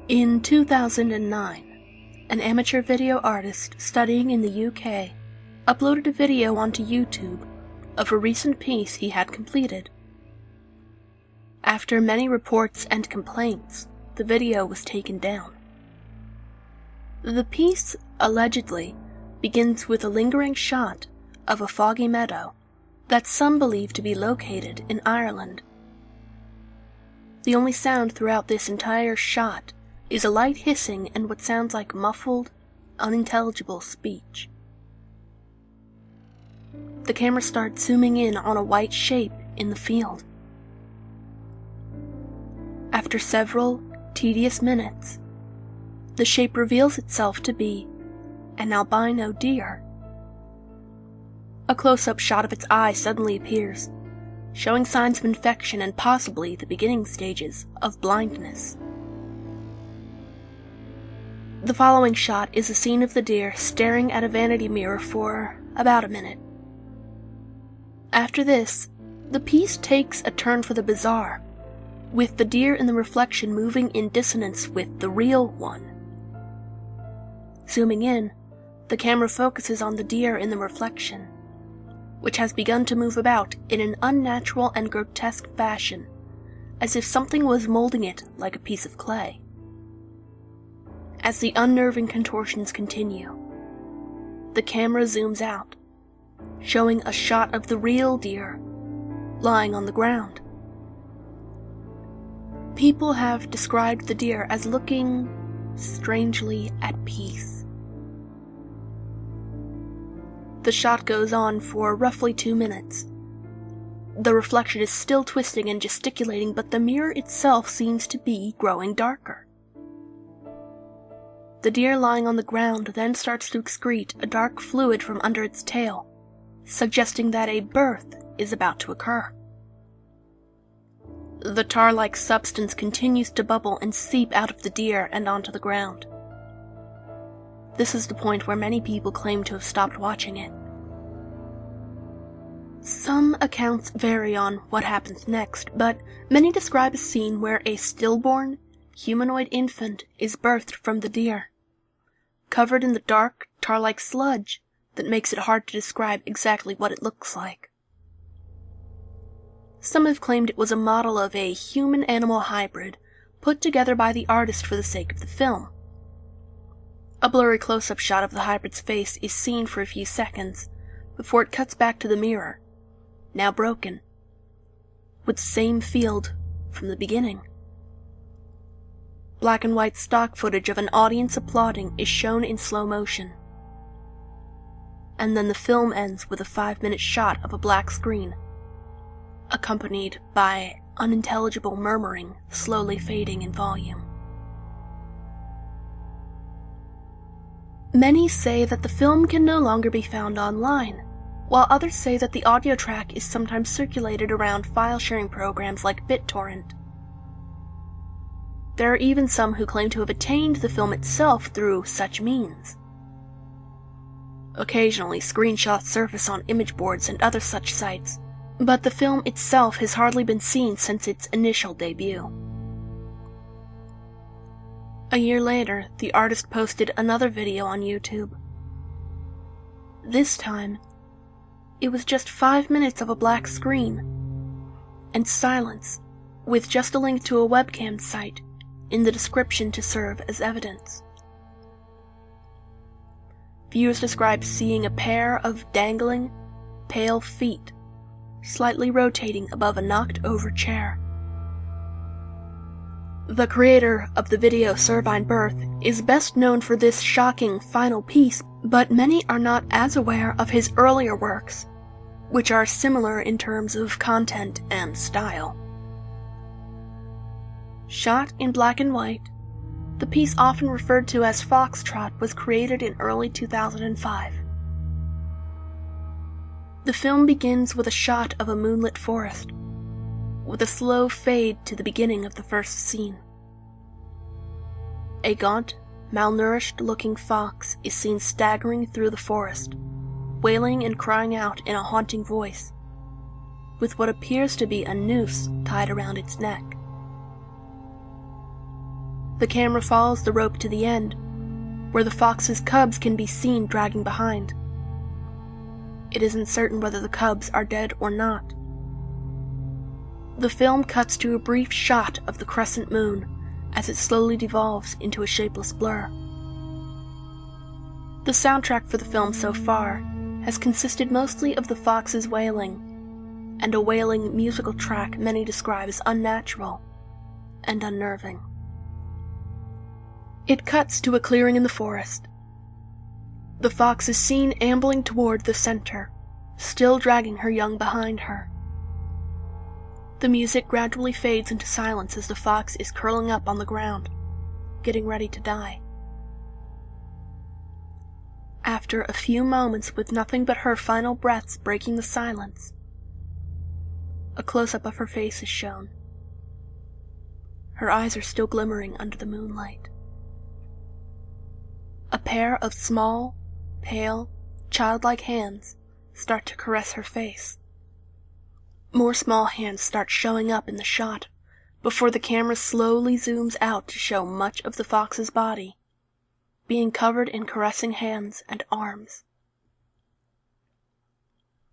In 2009, an amateur video artist studying in the UK uploaded a video onto YouTube of a recent piece he had completed. After many reports and complaints, the video was taken down. The piece, allegedly, begins with a lingering shot of a foggy meadow that some believe to be located in Ireland. The only sound throughout this entire shot is a light hissing and what sounds like muffled, unintelligible speech. The camera starts zooming in on a white shape in the field. After several tedious minutes, the shape reveals itself to be an albino deer. A close-up shot of its eye suddenly appears, showing signs of infection and possibly the beginning stages of blindness. The following shot is a scene of the deer staring at a vanity mirror for about a minute. After this, the piece takes a turn for the bizarre, with the deer in the reflection moving in dissonance with the real one. Zooming in, the camera focuses on the deer in the reflection, which has begun to move about in an unnatural and grotesque fashion, as if something was molding it like a piece of clay. As the unnerving contortions continue, the camera zooms out, showing a shot of the real deer lying on the ground. People have described the deer as looking strangely at peace. The shot goes on for roughly 2 minutes. The reflection is still twisting and gesticulating, but the mirror itself seems to be growing darker. The deer lying on the ground then starts to excrete a dark fluid from under its tail, suggesting that a birth is about to occur. The tar-like substance continues to bubble and seep out of the deer and onto the ground. This is the point where many people claim to have stopped watching it. Some accounts vary on what happens next, but many describe a scene where a stillborn, humanoid infant is birthed from the deer, covered in the dark, tar-like sludge that makes it hard to describe exactly what it looks like. Some have claimed it was a model of a human-animal hybrid put together by the artist for the sake of the film. A blurry close-up shot of the hybrid's face is seen for a few seconds before it cuts back to the mirror, now broken, with the same field from the beginning. Black and white stock footage of an audience applauding is shown in slow motion. And then the film ends with a 5-minute shot of a black screen, accompanied by unintelligible murmuring slowly fading in volume. Many say that the film can no longer be found online, while others say that the audio track is sometimes circulated around file-sharing programs like BitTorrent. There are even some who claim to have attained the film itself through such means. Occasionally, screenshots surface on image boards and other such sites, but the film itself has hardly been seen since its initial debut. A year later, the artist posted another video on YouTube. This time, it was just 5 minutes of a black screen and silence, with just a link to a webcam site in the description to serve as evidence. Viewers describe seeing a pair of dangling, pale feet slightly rotating above a knocked-over chair. The creator of the video Cervine Birth is best known for this shocking final piece, but many are not as aware of his earlier works, which are similar in terms of content and style. Shot in black and white, the piece often referred to as Foxtrot was created in early 2005. The film begins with a shot of a moonlit forest, with a slow fade to the beginning of the first scene. A gaunt, malnourished-looking fox is seen staggering through the forest, wailing and crying out in a haunting voice, with what appears to be a noose tied around its neck. The camera follows the rope to the end, where the fox's cubs can be seen dragging behind. It isn't certain whether the cubs are dead or not. The film cuts to a brief shot of the crescent moon as it slowly devolves into a shapeless blur. The soundtrack for the film so far has consisted mostly of the fox's wailing, and a wailing musical track many describe as unnatural and unnerving. It cuts to a clearing in the forest. The fox is seen ambling toward the center, still dragging her young behind her. The music gradually fades into silence as the fox is curling up on the ground, getting ready to die. After a few moments with nothing but her final breaths breaking the silence, a close-up of her face is shown. Her eyes are still glimmering under the moonlight. A pair of small, pale, childlike hands start to caress her face. More small hands start showing up in the shot before the camera slowly zooms out to show much of the fox's body being covered in caressing hands and arms.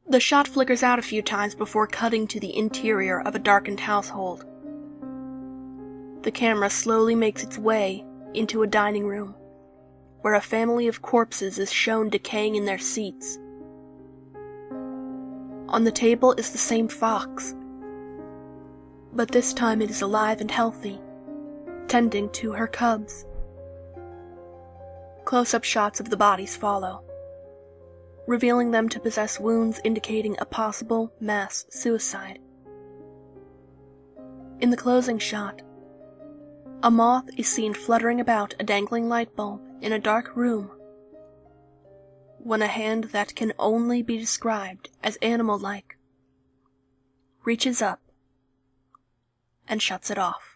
The shot flickers out a few times before cutting to the interior of a darkened household. The camera slowly makes its way into a dining room, where a family of corpses is shown decaying in their seats. On the table is the same fox, but this time it is alive and healthy, tending to her cubs. Close-up shots of the bodies follow, revealing them to possess wounds indicating a possible mass suicide. In the closing shot, a moth is seen fluttering about a dangling light bulb in a dark room, when a hand that can only be described as animal-like reaches up and shuts it off.